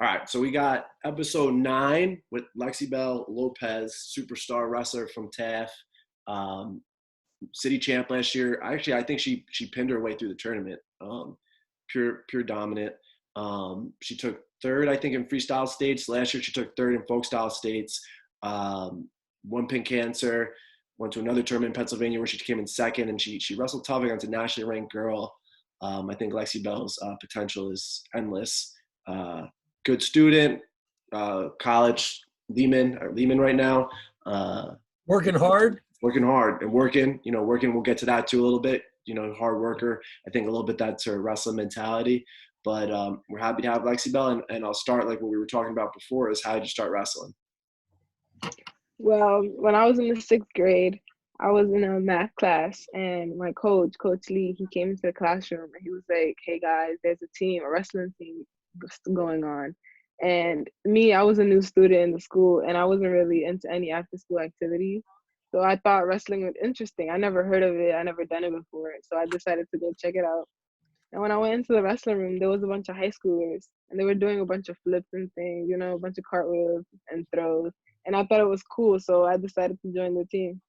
All right, so we got episode 9 with Lexybell Lopez, superstar wrestler from TAF, um, city champ last year. Actually, I think she pinned her way through the tournament. Pure dominant. She took third, I think, in freestyle states. Last year, she took third in folk style states. Won pin cancer. Went to another tournament in Pennsylvania where she came in second, and she wrestled tough against a nationally ranked girl. I think Lexybell's potential is endless. Good student, college Lehman right now. Working hard. Working hard and working. We'll get to that too a little bit. Hard worker. I think a little bit that's her wrestling mentality. But we're happy to have Lexybell, and I'll start like what we were talking about before is how did you start wrestling? Well, when I was in the 6th grade, I was in a math class, and my coach, Coach Lee, he came into the classroom and he was like, "Hey guys, there's a wrestling team going on." And me, I was a new student in the school, and I wasn't really into any after-school activities. So I thought wrestling was interesting. I never heard of it. I never done it before. So I decided to go check it out. And when I went into the wrestling room, there was a bunch of high schoolers, and they were doing a bunch of flips and things, a bunch of cartwheels and throws. And I thought it was cool, so I decided to join the team.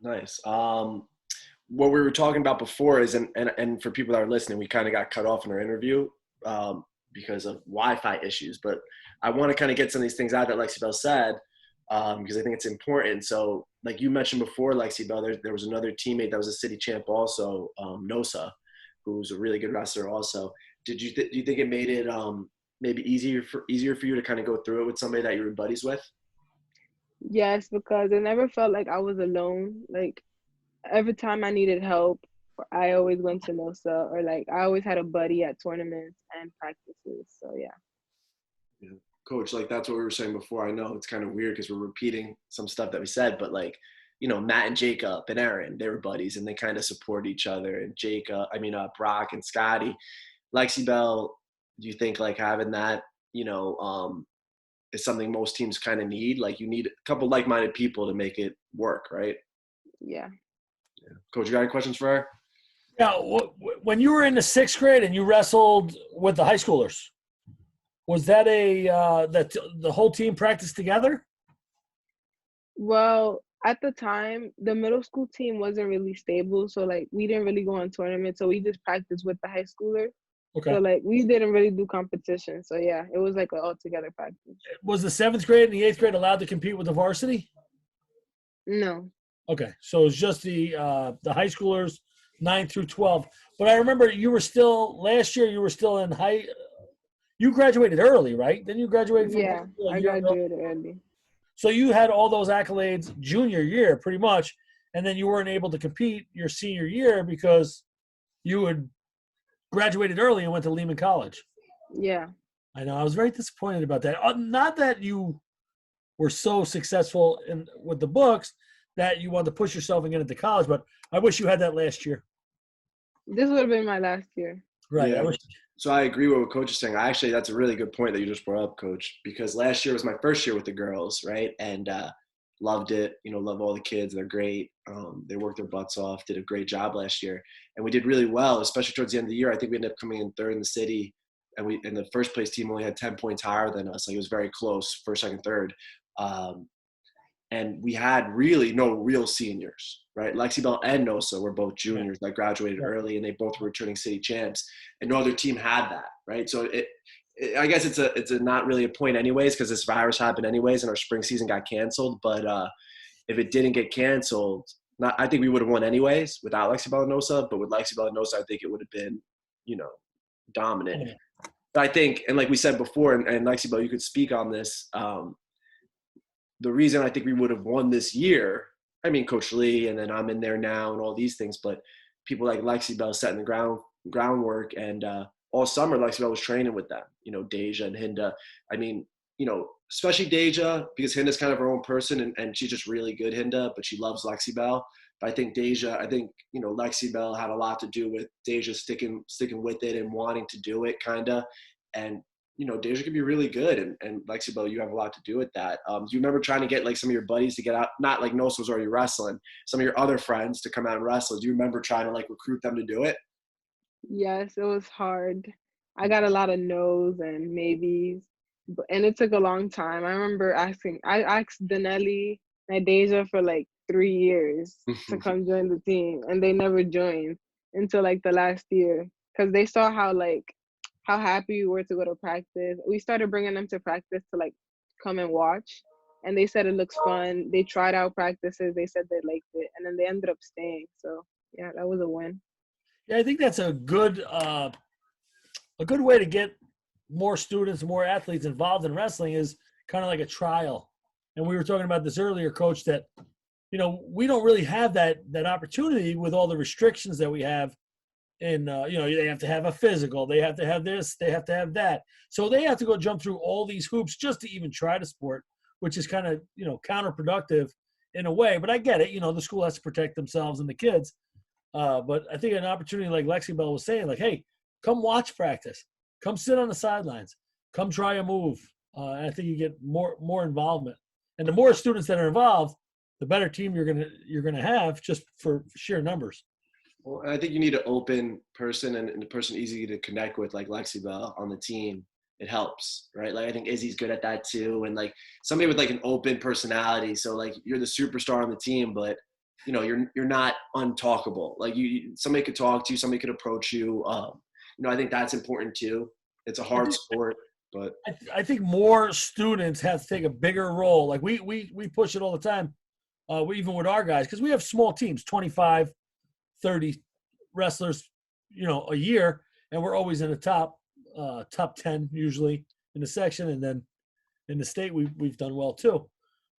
Nice. What we were talking about before is, and for people that are listening, we kind of got cut off in our interview because of Wi-Fi issues. But I want to kind of get some of these things out that Lexybell said because I think it's important. So, like you mentioned before, Lexybell, there was another teammate that was a city champ also, Nosa, who was a really good wrestler also. Do you think it made it maybe easier for you to kind of go through it with somebody that you were buddies with? Yes, because it never felt like I was alone. Like every time I needed help, I always went to Nosa, or like I always had a buddy at tournaments and practices. So yeah. Coach, like that's what we were saying before. I know it's kind of weird because we're repeating some stuff that we said, but like, Matt and Jacob and Aaron, they were buddies and they kind of support each other. And Brock and Scotty. Lexybell, do you think like having that, is something most teams kind of need? Like you need a couple like-minded people to make it work, right? Yeah. Coach, you got any questions for her? Yeah. When you were in the 6th grade and you wrestled with the high schoolers, was that that the whole team practiced together? Well, at the time, the middle school team wasn't really stable, so like we didn't really go on tournaments, so we just practiced with the high schoolers. Okay. So like we didn't really do competition. So yeah, it was like an all together practice. Was the 7th grade and the 8th grade allowed to compete with the varsity? No. Okay, so it was just the high schoolers, 9 through 12. But I remember last year you were still in high. You graduated early, right? Then you graduated from Yeah, I graduated early. So you had all those accolades junior year, pretty much, and then you weren't able to compete your senior year because you had graduated early and went to Lehman College. Yeah. I know. I was very disappointed about that. Not that you were so successful with the books that you wanted to push yourself and get into college, but I wish you had that last year. This would have been my last year. Right. Yeah. So I agree with what Coach is saying. Actually, that's a really good point that you just brought up, Coach, because last year was my first year with the girls, right? And loved it. Love all the kids. They're great. They worked their butts off, did a great job last year. And we did really well, especially towards the end of the year. I think we ended up coming in third in the city. And the first place team only had 10 points higher than us. Like it was very close, first, second, third. And we had really no real seniors, right? Lexybell and Nosa were both juniors that graduated early, and they both were returning city champs. And no other team had that, right? So I guess it's a not really a point anyways because this virus happened anyways, and our spring season got canceled. But if it didn't get canceled, I think we would have won anyways without Lexybell and Nosa. But with Lexybell and Nosa, I think it would have been, dominant. Yeah. But I think, and like we said before, and Lexybell, you could speak on this. The reason I think we would have won this year, I mean, Coach Lee, and then I'm in there now and all these things, but people like Lexybell setting the groundwork, and all summer Lexybell was training with them, Deja and Hinda. I mean, especially Deja, because Hinda's kind of her own person, and she's just really good, Hinda, but she loves Lexybell. But I think Lexybell had a lot to do with Deja sticking with it and wanting to do it, kind of. And Deja could be really good, and Lexybell, you have a lot to do with that. Do you remember trying to get like some of your buddies to get out? Not like Nosa was already wrestling, some of your other friends to come out and wrestle. Do you remember trying to like recruit them to do it? Yes, it was hard. I got a lot of no's and maybes, and it took a long time. I remember I asked Danelli Nadeja for like 3 years to come join the team, and they never joined until like the last year because they saw how happy we were to go to practice. We started bringing them to practice to like come and watch, and they said it looks fun. They tried out practices. They said they liked it, and then they ended up staying. So yeah, that was a win. Yeah, I think that's a good way to get more students, more athletes involved in wrestling is kind of like a trial. And we were talking about this earlier, Coach, that we don't really have that opportunity with all the restrictions that we have. And they have to have a physical, they have to have this, they have to have that. So they have to go jump through all these hoops just to even try the sport, which is kind of counterproductive in a way. But I get it. The school has to protect themselves and the kids. But I think an opportunity like Lexybell was saying, like, hey, come watch practice. Come sit on the sidelines. Come try a move. I think you get more involvement. And the more students that are involved, the better team you're gonna have just for sheer numbers. Well, I think you need an open person and a person easy to connect with, like Lexybell on the team. It helps, right? Like I think Izzy's good at that too, and like somebody with like an open personality. So like you're the superstar on the team, but you're not untalkable. Like somebody could talk to you, somebody could approach you. I think that's important too. It's a hard sport, but I think more students have to take a bigger role. Like we push it all the time, even with our guys, because we have small teams, 25, 30 wrestlers, a year, and we're always in the top 10 usually in the section, and then in the state we've done well too.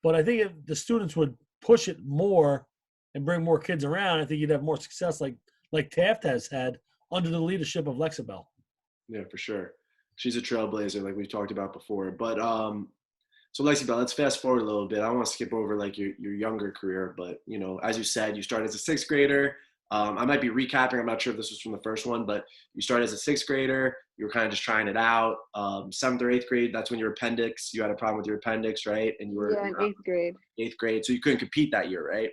But I think if the students would push it more and bring more kids around, I think you'd have more success like Taft has had under the leadership of Lexybell. Yeah, for sure. She's a trailblazer, like we've talked about before. But so Lexybell, let's fast forward a little bit. I don't want to skip over like your younger career, but as you said, you started as a sixth grader. I might be recapping. I'm not sure if this was from the first one, but you started as a sixth grader. You were kind of just trying it out. Seventh or eighth grade, that's when you had a problem with your appendix, right? And you were in eighth grade. Eighth grade, so you couldn't compete that year, right?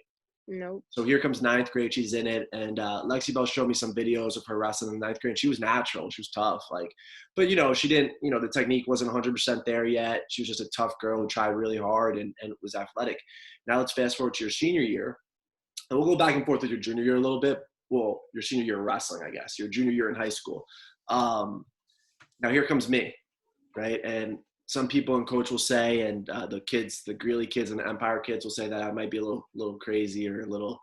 Nope. So here comes ninth grade. She's in it, and Lexybell showed me some videos of her wrestling in ninth grade. And she was natural. She was tough, but she didn't. The technique wasn't 100% there yet. She was just a tough girl who tried really hard and was athletic. Now let's fast forward to your senior year. And we'll go back and forth with your junior year a little bit. Well, your senior year in wrestling, I guess. Your junior year in high school. Now here comes me, right? And some people in coach will say, and the Greeley kids and the Empire kids will say that I might be a little crazy or a little,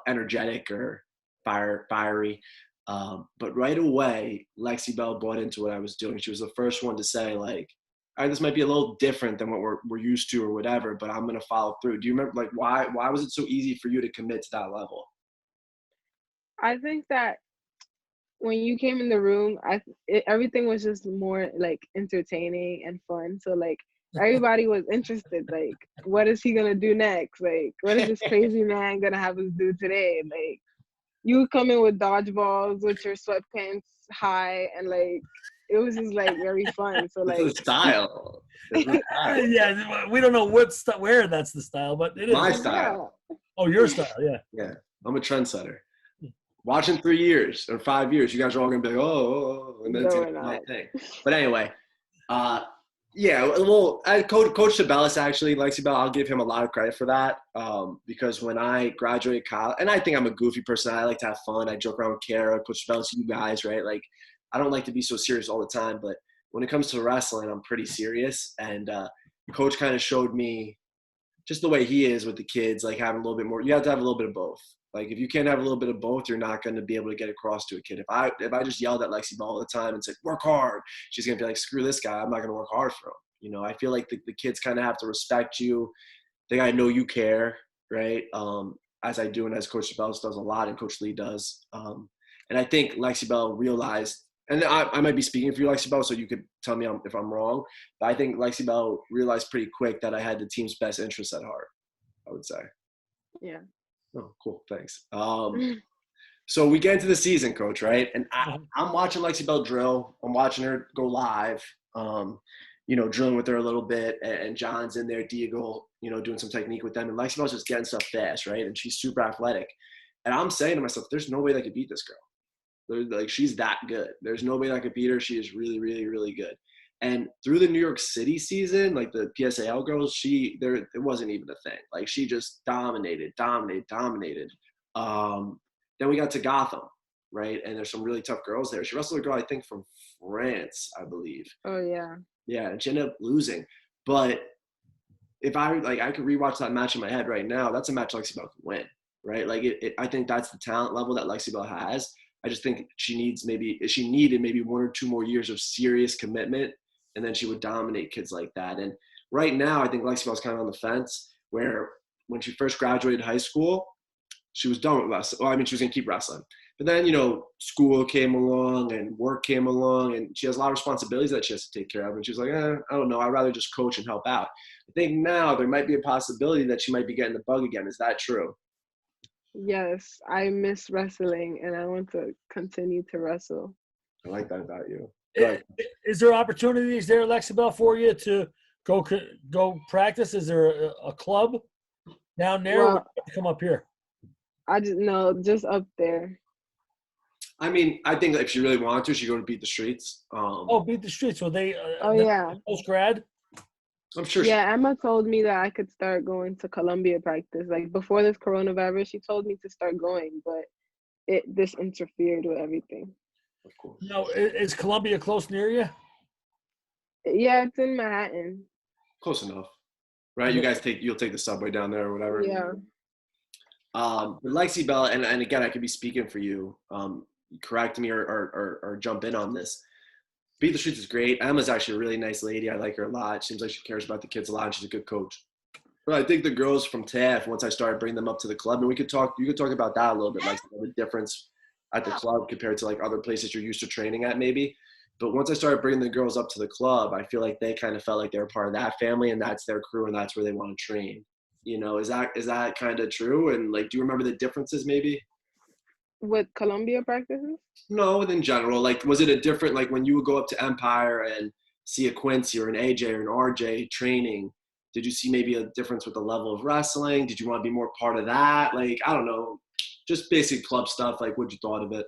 energetic or fiery. But right away, Lexybell bought into what I was doing. She was the first one to say, like, all right, this might be a little different than what we're used to or whatever, but I'm going to follow through. Do you remember, like, why was it so easy for you to commit to that level? I think that when you came in the room, everything was just more like entertaining and fun. So like everybody was interested. Like, what is he gonna do next? Like, what is this crazy man gonna have us do today? Like, you would come in with dodgeballs with your sweatpants high, and like it was just like very fun. So like it's a style. Yeah, we don't know where that's the style, but it is my style. Yeah. Oh, your style, yeah. Yeah, I'm a trendsetter. Watch in 3 years or 5 years, you guys are all gonna be like, oh, and then it's gonna be my thing. But anyway, yeah. Well, Coach Sabellis actually, Lexybell, I'll give him a lot of credit for that because when I graduated college, and I think I'm a goofy person, I like to have fun. I joke around with Kara, Coach Sabellis, you guys, right? Like, I don't like to be so serious all the time, but when it comes to wrestling, I'm pretty serious. And Coach kind of showed me just the way he is with the kids, like having a little bit more. You have to have a little bit of both. Like if you can't have a little bit of both, you're not going to be able to get across to a kid. If I just yelled at Lexybell all the time and said, work hard, she's going to be like, screw this guy. I'm not going to work hard for him. I feel like the kids kind of have to respect you. They got to know you care, right? As I do and as Coach Sabellis does a lot and Coach Lee does. And I think Lexybell realized, and I might be speaking for you, Lexybell, so you could tell me if I'm wrong, but I think Lexybell realized pretty quick that I had the team's best interests at heart, I would say. Yeah. Oh, cool. Thanks. So we get into the season, Coach, right? And I'm watching Lexybell drill. I'm watching her go live, drilling with her a little bit. And John's in there, Diego, doing some technique with them. And Lexybell's just getting stuff fast, right? And she's super athletic. And I'm saying to myself, there's no way they could beat this girl. Like, she's that good. There's nobody that could beat her. She is really, really, really good. And through the New York City season, like the PSAL girls, it wasn't even a thing. Like, she just dominated. Then we got to Gotham, right? And there's some really tough girls there. She wrestled a girl, I think, from France, I believe. Oh yeah. Yeah, and she ended up losing. But if I could rewatch that match in my head right now, that's a match Lexybell can win, right? Like, I think that's the talent level that Lexybell has. I just think she needed maybe 1 or 2 more years of serious commitment, and then she would dominate kids like that. And right now, I think Lexybell's kind of on the fence, where when she first graduated high school, she was done with wrestling. Well, I mean, she was going to keep wrestling. But then, school came along and work came along, and she has a lot of responsibilities that she has to take care of. And she was like, I don't know. I'd rather just coach and help out. I think now there might be a possibility that she might be getting the bug again. Is that true? Yes, I miss wrestling and I want to continue to wrestle. I like that about you. Is there opportunities there, Lexybell, for you to go practice? Is there a club down there? Well, or come up here? I just up there. I mean, I think if she really wanted to, she'd go to Beat the Streets. Beat the Streets. So they Yeah. Post grad? I'm sure. Yeah, Emma told me that I could start going to Columbia practice. Like, before this coronavirus, she told me to start going, but this interfered with everything. Of course. No, is Columbia close near you? Yeah, it's in Manhattan. Close enough, right? You guys you'll take the subway down there or whatever. Yeah. But Lexybell, and again, I could be speaking for you. Correct me or jump in on this. Beat the Streets is great. Emma's actually a really nice lady. I like her a lot. Seems like she cares about the kids a lot, and she's a good coach. But I think the girls from TAF, once I started bringing them up to the club, and you could talk about that a little bit, like the difference at the club compared to like other places you're used to training at maybe. But once I started bringing the girls up to the club, I feel like they kind of felt like they were part of that family, and that's their crew, and that's where they want to train. Is that kind of true? And like, do you remember the differences maybe? With Columbia practices? No, in general. Like, was it a different, like when you would go up to Empire and see a Quincy or an AJ or an RJ training, did you see maybe a difference with the level of wrestling? Did you want to be more part of that? Like, I don't know, just basic club stuff. Like, what you thought of it?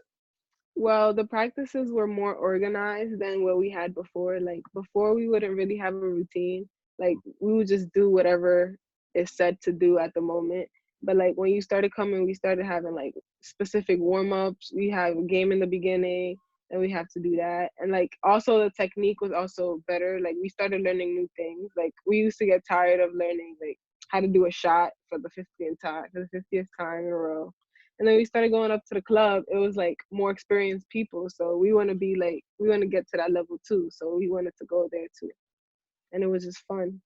Well, the practices were more organized than what we had before. Like, before, we wouldn't really have a routine. Like, we would just do whatever is said to do at the moment. But like, when you started coming, we started having like specific warm-ups. We have a game in the beginning, and we have to do that. And like, also the technique was also better. Like, we started learning new things. Like, we used to get tired of learning like how to do a shot for the 50th time in a row. And then we started going up to the club. It was like more experienced people. So we want to get to that level too. So we wanted to go there too. And it was just fun.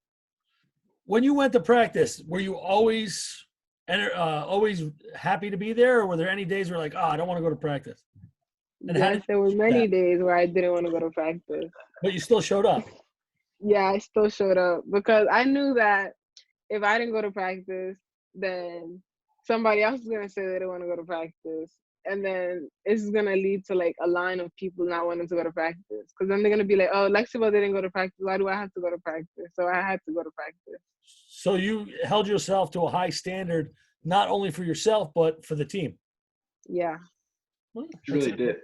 When you went to practice, were you always happy to be there, or were there any days where like, I don't want to go to practice? And yes, there were many days where I didn't want to go to practice. But you still showed up. Yeah, I still showed up because I knew that if I didn't go to practice, then somebody else is going to say they don't want to go to practice. And then it's going to lead to like a line of people not wanting to go to practice. Because then they're going to be like, oh, Lexybell didn't go to practice. Why do I have to go to practice? So I had to go to practice. So you held yourself to a high standard, not only for yourself, but for the team. Yeah. You really did.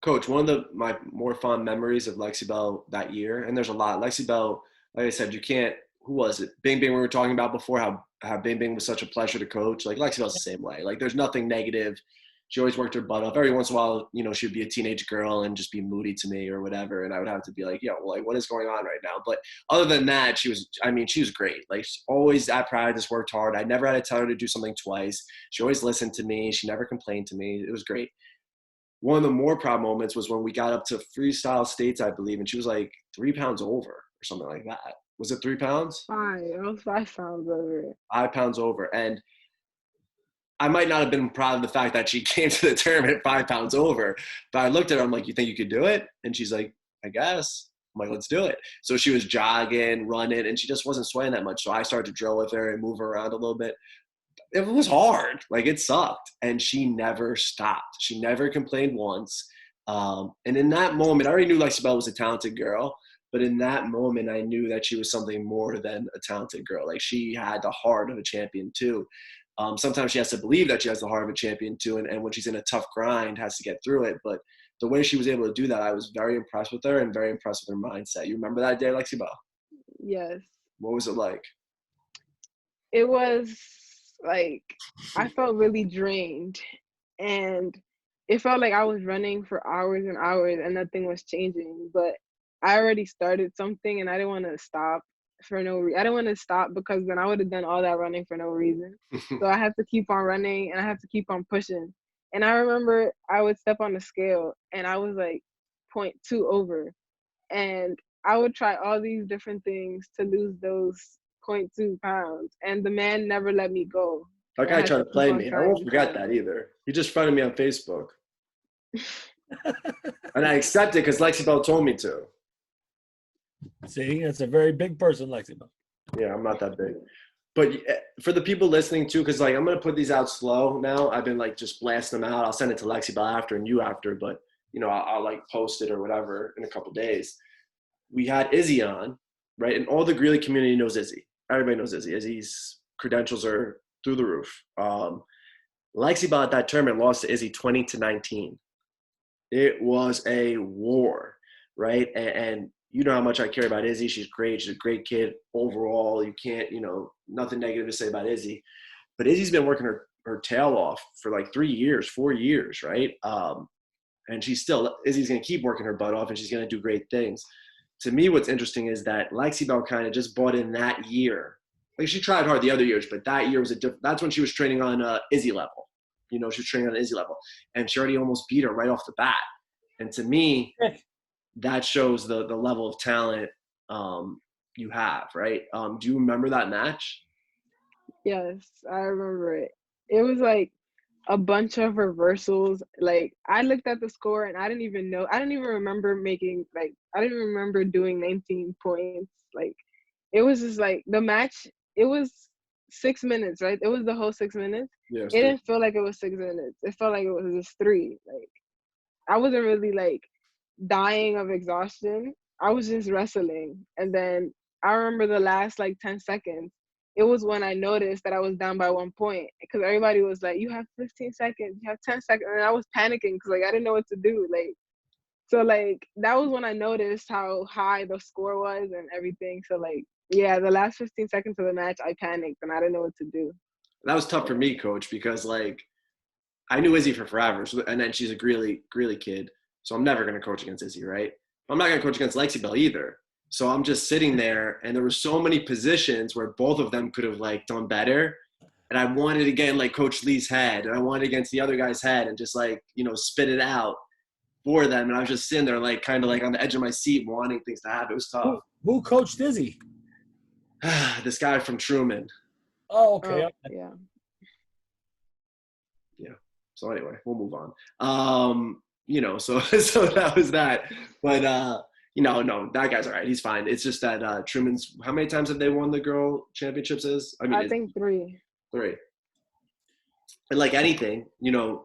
Coach, one of my more fond memories of Lexybell that year, and there's a lot. Lexybell, like I said, who was it? Bing Bing, we were talking about before, how Bing Bing was such a pleasure to coach. Like, Lexybell's the same way. Like, there's nothing negative. She always worked her butt off. Every once in a while, she would be a teenage girl and just be moody to me or whatever. And I would have to be like, what is going on right now? But other than that, she was great. Like, always at practice, worked hard. I never had to tell her to do something twice. She always listened to me. She never complained to me. It was great. One of the more proud moments was when we got up to freestyle states, I believe, and she was like 3 pounds over or something like that. Was it 3 pounds? 5. I was 5 pounds over. 5 pounds over. And I might not have been proud of the fact that she came to the tournament 5 pounds over, but I looked at her, I'm like, you think you could do it? And she's like, I guess. I'm like, let's do it. So she was jogging, running, and she just wasn't sweating that much. So I started to drill with her and move her around a little bit. It was hard. Like, it sucked. And she never stopped. She never complained once. And in that moment, I already knew Lexybell was a talented girl. But in that moment, I knew that she was something more than a talented girl. Like, she had the heart of a champion too. Sometimes she has to believe that she has the heart of a champion too. And when she's in a tough grind, has to get through it. But the way she was able to do that, I was very impressed with her and very impressed with her mindset. You remember that day, Lexybell? Yes. What was it like? It was like I felt really drained, and it felt like I was running for hours and hours and nothing was changing. But I already started something, and I didn't want to stop for no reason. I didn't want to stop because then I would have done all that running for no reason. So I had to keep on running and I had to keep on pushing. And I remember I would step on the scale and I was like point 0.2 over, and I would try all these different things to lose those 0.2 pounds, and the man never let me go. That I guy had tried to to keep play on me. I trying won't and forget trying. that either. He just friended me on Facebook. And I accepted because Lexybell told me to. See, that's a very big person, Lexybell. Yeah, I'm not that big. But for the people listening too, because like I'm gonna put these out slow now. I've been like just blasting them out. I'll send it to Lexybell after and you after, but you know I'll like post it or whatever in a couple days. We had Izzy on, right? And all the Greeley community knows Izzy. Everybody knows Izzy. Izzy's credentials are through the roof. Lexybell at that tournament lost to Izzy 20-19. It was a war, right? And you know how much I care about Izzy. She's great. She's a great kid overall. You can't, nothing negative to say about Izzy. But Izzy's been working her tail off for like 3 years, 4 years, right? And Izzy's going to keep working her butt off and she's going to do great things. To me, what's interesting is that Lexybell kind of just bought in that year. Like she tried hard the other years, but that year was that's when she was training on Izzy level. She was training on Izzy level. And she already almost beat her right off the bat. And to me, that shows the level of talent you have, right? Do you remember that match? Yes, I remember it. It was like a bunch of reversals. Like I looked at the score and I didn't even remember I didn't remember doing 19 points. Like it was just like the match, it was 6 minutes, right? It was the whole 6 minutes. Yeah, It didn't feel like it was 6 minutes. It felt like it was just 3. Like I wasn't really like dying of exhaustion. I was just wrestling. And then I remember the last like 10 seconds. It was when I noticed that I was down by 1 point because everybody was like, you have 15 seconds, you have 10 seconds. And I was panicking because like I didn't know what to do. So that was when I noticed how high the score was and everything. So like, yeah, the last 15 seconds of the match, I panicked and I didn't know what to do. That was tough for me, coach, because like I knew Izzy for forever. And then she's a Greeley kid. So I'm never going to coach against Izzy, right? I'm not going to coach against Lexybell either. So I'm just sitting there, and there were so many positions where both of them could have like done better. And I wanted to get in like Coach Lee's head, and I wanted against the other guy's head, and just like spit it out for them. And I was just sitting there, like kind of like on the edge of my seat, wanting things to happen. It was tough. Who coached Izzy? This guy from Truman. Oh, okay. Yeah. Yeah. So anyway, we'll move on. So that was that. But no, that guy's all right. He's fine. It's just that Truman's. How many times have they won the girl championships? I think 3. 3. And like anything,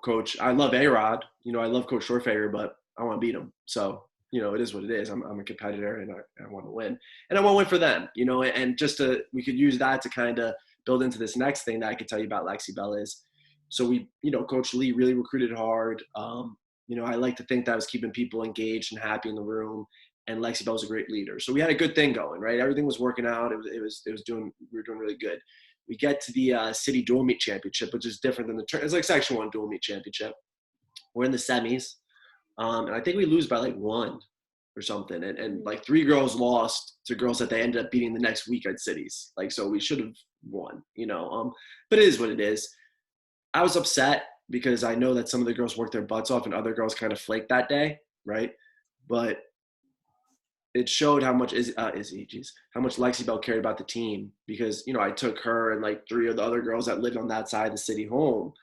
Coach, I love A-Rod. I love Coach Shortfager, but I want to beat him. So it is what it is. I'm a competitor, and I want to win, and I want to win for them. And we could use that to kind of build into this next thing that I could tell you about Lexybell is. So we, Coach Lee really recruited hard. I like to think that was keeping people engaged and happy in the room. And Lexybell was a great leader. So we had a good thing going, right? Everything was working out. We were doing really good. We get to the city dual meet championship, which is different than it's like Section 1 dual meet championship. We're in the semis. And I think we lose by like 1 or something. And like 3 girls lost to girls that they ended up beating the next week at cities. Like, so we should have won, but it is what it is. I was upset because I know that some of the girls worked their butts off and other girls kind of flaked that day, right? But it showed how much how much Lexybell cared about the team because, I took her and like 3 of the other girls that lived on that side of the city home,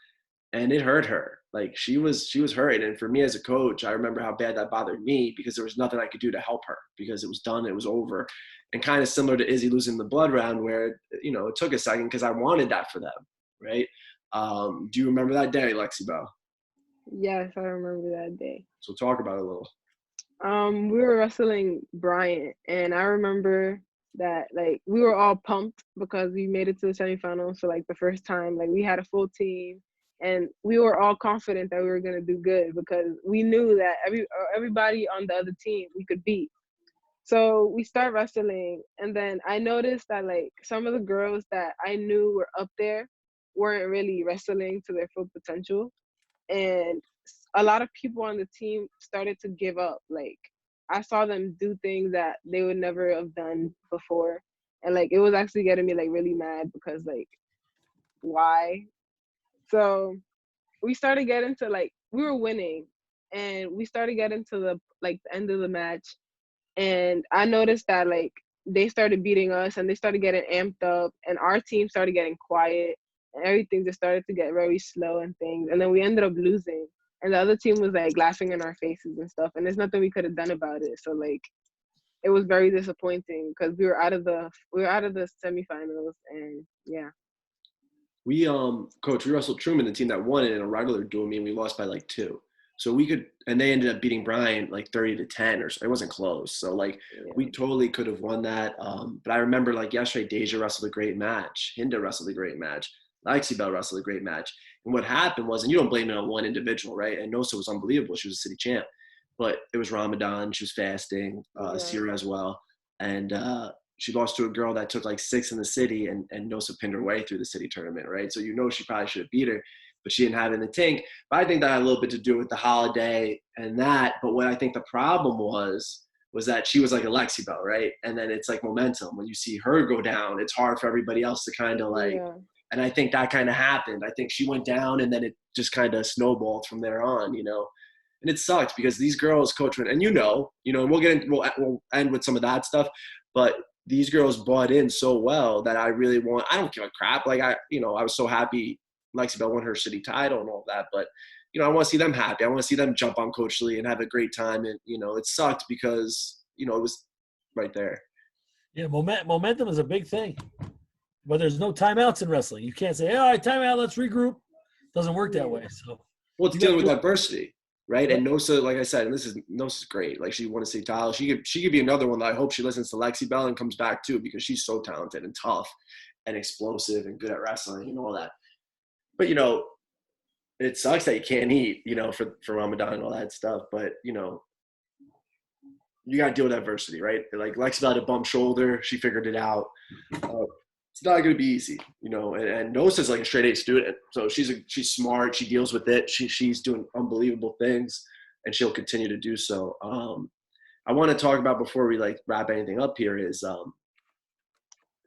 and it hurt her. Like she was hurting. And for me as a coach, I remember how bad that bothered me because there was nothing I could do to help her because it was done. It was over. And kind of similar to Izzy losing the blood round where, it took a second because I wanted that for them, right? Do you remember that day, Lexybell? Yes, I remember that day. So talk about it a little. We were wrestling Bryant, and I remember that like we were all pumped because we made it to the semifinals for like the first time. Like we had a full team, And we were all confident that we were gonna do good because we knew that everybody on the other team we could beat. So we start wrestling, and then I noticed that like some of the girls that I knew were up there weren't really wrestling to their full potential, and a lot of people on the team started to give up. Like I saw them do things that they would never have done before, and like it was actually getting me like really mad because like why? So we started getting to like we were winning, and we started getting to the like the end of the match, and I noticed that like they started beating us and they started getting amped up, and our team started getting quiet, and everything just started to get very slow and things, and then we ended up losing, and the other team was like laughing in our faces and stuff, and there's nothing we could have done about it. So like it was very disappointing because we were out of the semifinals, and yeah. We coach, we wrestled Truman, the team that won it in a regular duel meet, and we lost by like 2. So we could, and they ended up beating Bryant like 30-10 or so. It wasn't close. So like Yeah. we totally could have won that. But I remember like yesterday, Deja wrestled a great match. Hinda wrestled a great match. Lexybell wrestled a great match. And what happened was, and you don't blame it on one individual, right? And Nosa was unbelievable. She was a city champ, but it was Ramadan. She was fasting, Yeah. Sierra as well. And she lost to a girl that took like 6 in the city, and Nosa pinned her way through the city tournament, right? So she probably should have beat her, but she didn't have it in the tank. But I think that had a little bit to do with the holiday and that. But what I think the problem was that she was like a Lexybell, right? And then it's like momentum. When you see her go down, it's hard for everybody else to kind of like, Yeah. and I think that kind of happened. I think she went down, and then it just kind of snowballed from there on, And it sucked because these girls, Coach, and we'll end with some of that stuff, but these girls bought in so well that I don't give a crap. Like I was so happy Lexybell won her city title and all that, but I want to see them happy. I want to see them jump on Coach Lee and have a great time. And it sucked because it was right there. Yeah, momentum is a big thing, but there's no timeouts in wrestling. You can't say, "All right, timeout, let's regroup." Doesn't work that way. So, well, it's dealing with adversity, right? Yep. And Nosa, like I said, and Nosa's great. Like she won a city title. She could be another one that I hope she listens to Lexybell and comes back too, because she's so talented and tough and explosive and good at wrestling and all that. But it sucks that you can't eat, for Ramadan and all that stuff. But you got to deal with adversity, right? Like Lexybell had a bum shoulder. She figured it out. It's not going to be easy, and Nosa's like a straight A student. So she's smart. She deals with it. She's doing unbelievable things, and she'll continue to do so. I want to talk about, before we like wrap anything up here, is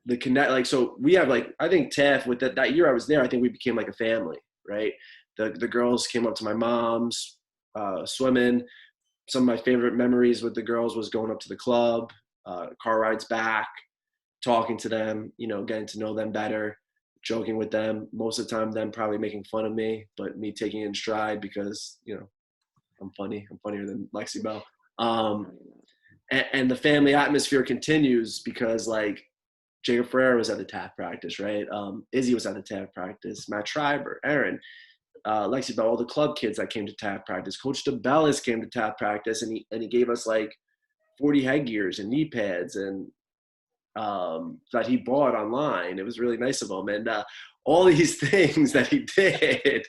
the connect. Like, so we have like, I think Taft, with that year I was there, I think we became like a family, right? The girls came up to my mom's, swimming. Some of my favorite memories with the girls was going up to the club, car rides back, talking to them, getting to know them better, joking with them. Most of the time, them probably making fun of me, but me taking it in stride because, I'm funny. I'm funnier than Lexybell. And the family atmosphere continues because, like, Jacob Ferreira was at the TAF practice, right? Izzy was at the TAF practice. Matt Schreiber, Aaron, Lexybell, all the club kids that came to TAF practice. Coach DeBellis came to TAF practice, and he gave us like 40 headgears and knee pads and that he bought online. It was really nice of him, and all these things that he did.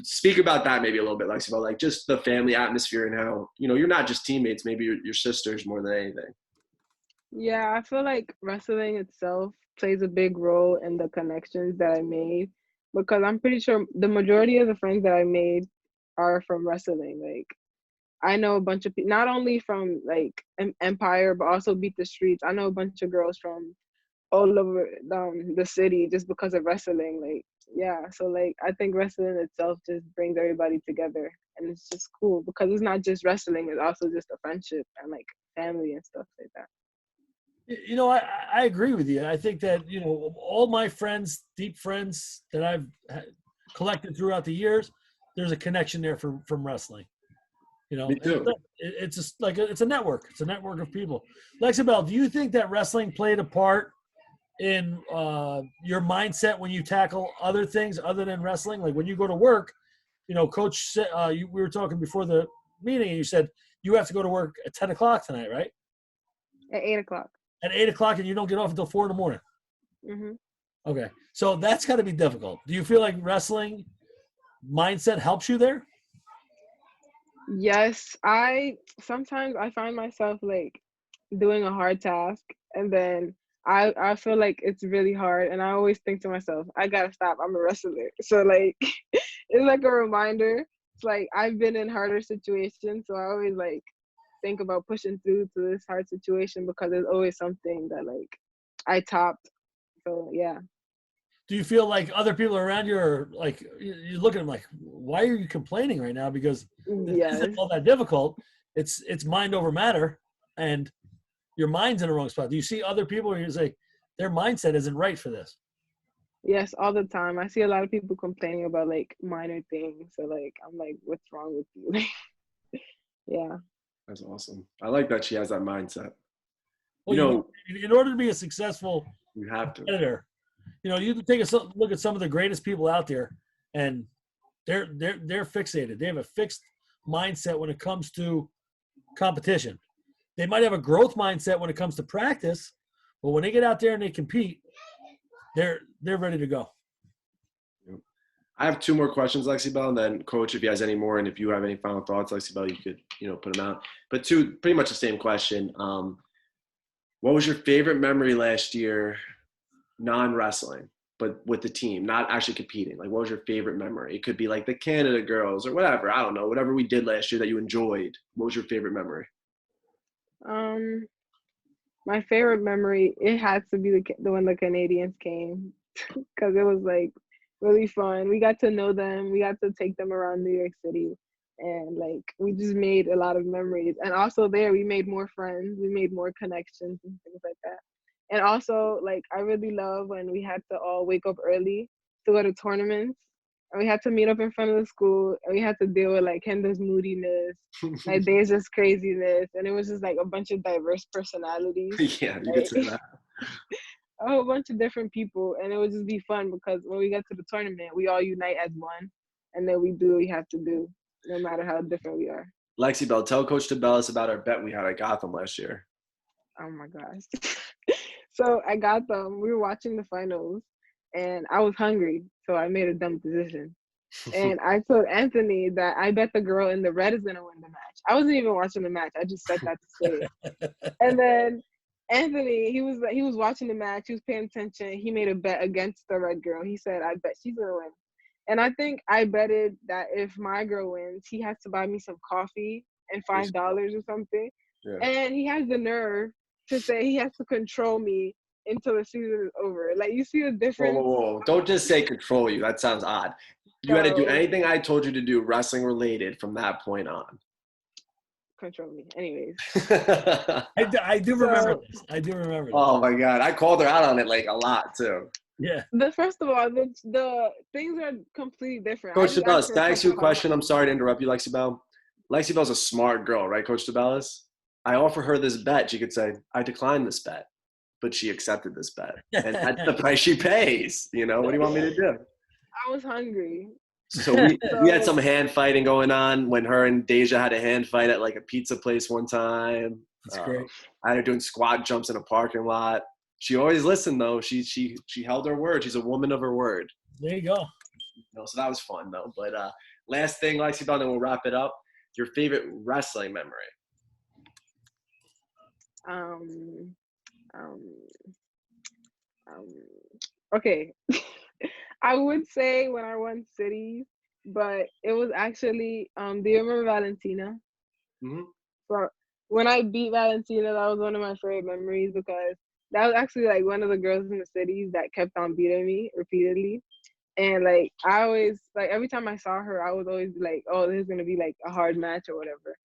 Speak about that maybe a little bit, Lexybell, like just the family atmosphere and how you're not just teammates, maybe your sisters more than anything. Yeah, I feel like wrestling itself plays a big role in the connections that I made, because I'm pretty sure the majority of the friends that I made are from wrestling. Like, I know a bunch of people, not only from like Empire, but also Beat the Streets. I know a bunch of girls from all over the city just because of wrestling. Like, yeah, so like I think wrestling itself just brings everybody together, and it's just cool because it's not just wrestling; it's also just a friendship and like family and stuff like that. I agree with you. I think that, all my friends, deep friends that I've collected throughout the years, there's a connection there from wrestling. Me too. It's just like it's a network. It's a network of people. Lexybell, do you think that wrestling played a part in your mindset when you tackle other things other than wrestling? Like when you go to work, Coach said, we were talking before the meeting, and you said you have to go to work at 10 o'clock tonight, right? At 8 o'clock. At 8 o'clock, and you don't get off until 4 in the morning. Mhm. Okay. So that's got to be difficult. Do you feel like wrestling mindset helps you there? Yes, I sometimes I find myself like doing a hard task and then I feel like it's really hard and I always think to myself, I gotta stop. I'm a wrestler. So like it's like a reminder. It's like I've been in harder situations, so I always like think about pushing through to this hard situation because there's always something that like I topped. So yeah. Do you feel like other people around you are like, you look at them like, why are you complaining right now? Because this isn't Yes. all that difficult. It's mind over matter, and your mind's in the wrong spot. Do you see other people where you say their mindset isn't right for this? Yes, all the time. I see a lot of people complaining about like minor things. So like I'm like, what's wrong with you? Yeah. That's awesome. I like that she has that mindset. Well, in order to be a successful You have to. competitor, you can take a look at some of the greatest people out there, and they're fixated. They have a fixed mindset when it comes to competition. They might have a growth mindset when it comes to practice, but when they get out there and they compete, they're ready to go. I have two more questions, Lexybell, and then Coach, if he has any more, and if you have any final thoughts, Lexybell, you could, put them out. But two, pretty much the same question. What was your favorite memory last year, non-wrestling, but with the team, not actually competing? Like, what was your favorite memory? It could be like the Canada girls or whatever. I don't know. Whatever we did last year that you enjoyed. What was your favorite memory? Um, my favorite memory, it had to be the when the Canadians came because it was like really fun. We got to know them. We got to take them around New York City, and like we just made a lot of memories. And also there, we made more friends. We made more connections and things like that. And also, like I really love when we had to all wake up early to go to tournaments. And we had to meet up in front of the school, and we had to deal with like Kenda's moodiness, like Deja's craziness, and it was just like a bunch of diverse personalities. Yeah, you could Like, say that. a whole bunch of different people, and it would just be fun because when we get to the tournament, we all unite as one, and then we do what we have to do, no matter how different we are. Lexybell, tell Coach DeBellis about our bet we had at Gotham last year. Oh my gosh. So I got them. We were watching the finals, and I was hungry, so I made a dumb decision. And I told Anthony that I bet the girl in the red is gonna win the match. I wasn't even watching the match. I just said that to say it. And then Anthony, he was watching the match. He was paying attention. He made a bet against the red girl. He said, "I bet she's gonna win." And I think I betted that if my girl wins, he has to buy me some coffee and $5 or something. Yeah. And he has the nerve to say he has to control me until the season is over. Like you see the difference. Whoa. Don't just say control you. That sounds odd. You had to do anything I told you to do wrestling related from that point on. Control me. Anyways. I do remember this. I do remember this. Oh my God. I called her out on it like a lot too. Yeah. First of all, the things are completely different. Coach DeBellis, can I ask you a question? I'm sorry to interrupt you, Lexybell. Lexybell's a smart girl, right, Coach DeBellis? I offer her this bet. She could say, I declined this bet, but she accepted this bet. And that's the price she pays. What do you want me to do? I was hungry. So we had some hand fighting going on when her and Deja had a hand fight at like a pizza place one time. That's great. I had her doing squat jumps in a parking lot. She always listened though. She held her word. She's a woman of her word. There you go. So that was fun though. But last thing, Lexybell, then we'll wrap it up. Your favorite wrestling memory? Okay. I would say when I won cities, but it was actually do you remember Valentina? Mm-hmm. So when I beat Valentina, that was one of my favorite memories because that was actually like one of the girls in the cities that kept on beating me repeatedly. And like I always like every time I saw her, I was always like, oh, this is gonna be like a hard match or whatever.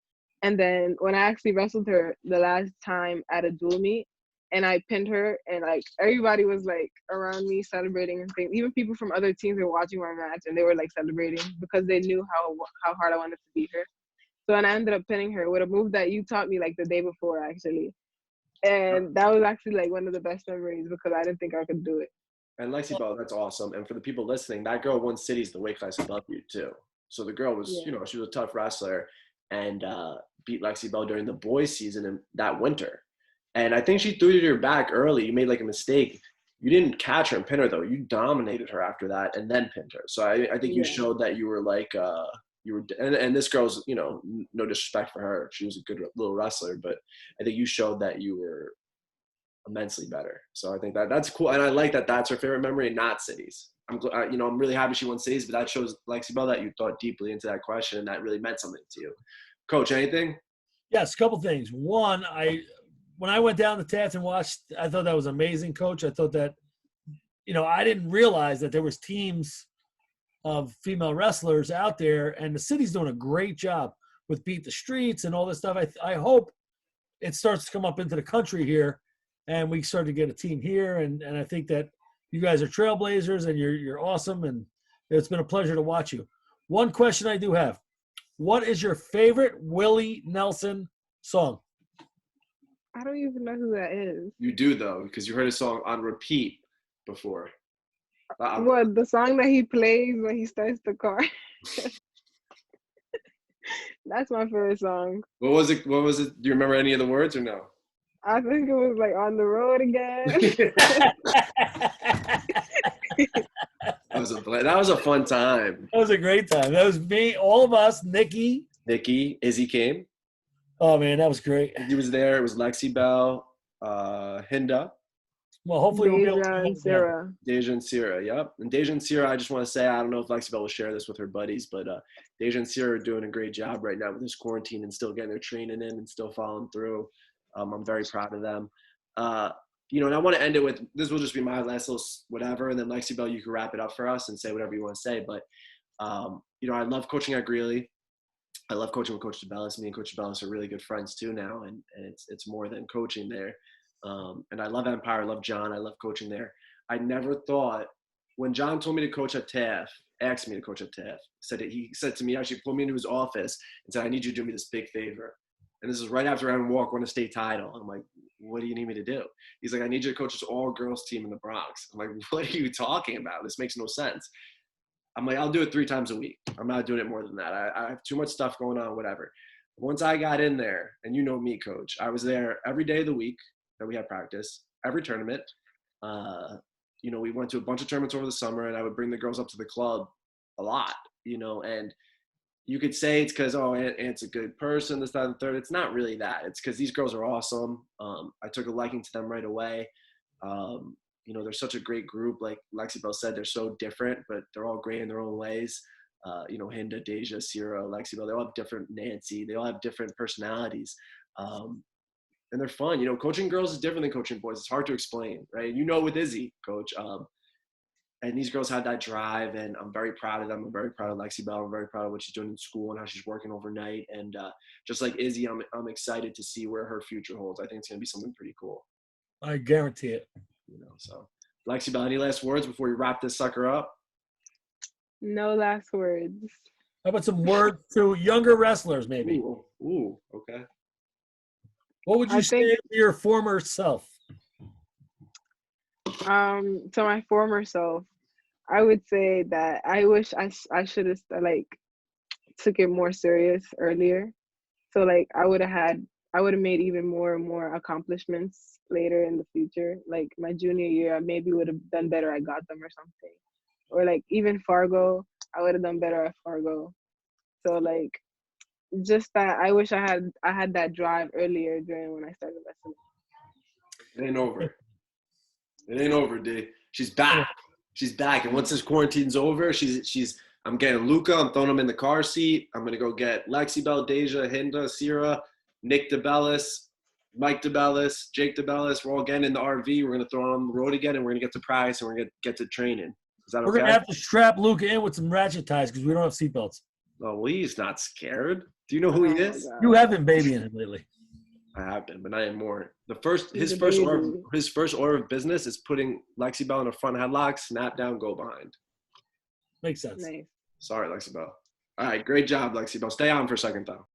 And then when I actually wrestled her the last time at a dual meet, and I pinned her, and like everybody was like around me celebrating and things. Even people from other teams were watching my match, and they were like celebrating because they knew how hard I wanted to beat her. So and I ended up pinning her with a move that you taught me like the day before actually, and that was actually like one of the best memories because I didn't think I could do it. And Lexybell, that's awesome. And for the people listening, that girl won cities the weight class above you too. So the girl was, she was a tough wrestler and beat Lexybell during the boys season in that winter. And I think she threw you to your back early. You made like a mistake. you didn't catch her and pin her though. You dominated her after that and then pinned her. So I think you Yeah. showed that you were like you were, and this girl's, you know, no disrespect for her, she was a good little wrestler, but I think you showed that you were immensely better. So I think that's cool, and I like that that's her favorite memory, not cities. You know, I'm really happy she won cities, but that shows, Lexybell, that you thought deeply into that question and that really meant something to you. Coach, anything? Yes, a couple things. One, when I went down to Taft and watched, I thought that was amazing, Coach. I thought that, you know, I didn't realize that there was teams of female wrestlers out there, and the city's doing a great job with Beat the Streets and all this stuff. I hope it starts to come up into the country here, and we start to get a team here. And I think that you guys are trailblazers, and you're awesome, and it's been a pleasure to watch you. One question I do have: what is your favorite Willie Nelson song? I don't even know who that is. You do though, because you heard a song on repeat before. What, the song that he plays when he starts the car? That's my favorite song. What was it? What was it? Do you remember any of the words or no? I think it was like On the Road Again. That was a fun time. That was a great time. That was me, all of us, Nikki, Izzy came. Oh man, that was great. He was there. It was Lexybell, Hinda. Well, hopefully we'll be able to Deja and Sarah. Deja and Sierra, yep. And Deja and Sierra, I just want to say, I don't know if Lexybell will share this with her buddies, but Deja and Sierra are doing a great job right now with this quarantine and still getting their training in and still following through. I'm very proud of them. You know, and I want to end it with, this will just be my last little whatever, and then Lexybell, you can wrap it up for us and say whatever you want to say. But, you know, I love coaching at Greeley. I love coaching with Coach DeBellis. Me and Coach DeBellis are really good friends too now, and it's more than coaching there. And I love Empire. I love John. I love coaching there. I never thought, when John told me to coach at Taft, asked me to coach at Taft, he said to me, actually pulled me into his office and said, I need you to do me this big favor. And this is right after Aaron Walk won a state title. I'm like, what do you need me to do? He's like, I need you to coach this all-girls team in the Bronx. I'm like, what are you talking about? This makes no sense. I'm like, I'll do it 3 times a week. I'm not doing it more than that. I have too much stuff going on, whatever. Once I got in there, and you know me, Coach, I was there every day of the week that we had practice, every tournament. You know, we went to a bunch of tournaments over the summer, and I would bring the girls up to the club a lot, you know, and you could say it's because, oh, Ant's a good person, this, that, and the third. It's not really that. It's because these girls are awesome. I took a liking to them right away. You know, they're such a great group. Like Lexybell said, they're so different, but they're all great in their own ways. You know, Hinda, Deja, Sierra, Lexybell, they all have different, Nancy, they all have different personalities. And they're fun. You know, coaching girls is different than coaching boys. It's hard to explain, right? You know, with Izzy, Coach. And these girls had that drive, and I'm very proud of them. I'm very proud of Lexybell. I'm very proud of what she's doing in school and how she's working overnight. And just like Izzy, I'm excited to see where her future holds. I think it's going to be something pretty cool. I guarantee it. You know, so Lexybell, any last words before we wrap this sucker up? No last words. How about some words to younger wrestlers, maybe? Ooh, okay. What would you say to your former self? To my former self, I would say that I wish I should have like took it more serious earlier. So like I would have made even more and more accomplishments later in the future. Like my junior year, I maybe would have done better. I got them or something. Or like even Fargo, I would have done better at Fargo. So like just that I wish I had that drive earlier during when I started wrestling. It ain't over. It ain't over, D. She's back. She's back. And once this quarantine's over, I'm getting Luca. I'm throwing him in the car seat. I'm gonna go get Lexybell, Deja, Hinda, Sierra, Nick DeBellis, Mike DeBellis, Jake DeBellis. We're all getting in the RV. We're gonna throw him on the road again, and we're gonna get to practice, and we're gonna get to training. Is that okay? We're gonna have to strap Luca in with some ratchet ties because we don't have seatbelts. Oh, well, he's not scared. Do you know who he is? You have been babying him lately. I have been, but not anymore. His first order of business is putting Lexybell in a front headlock, snap down, go behind. Makes sense. Nice. Sorry, Lexybell. All right, great job, Lexybell. Stay on for a second, though.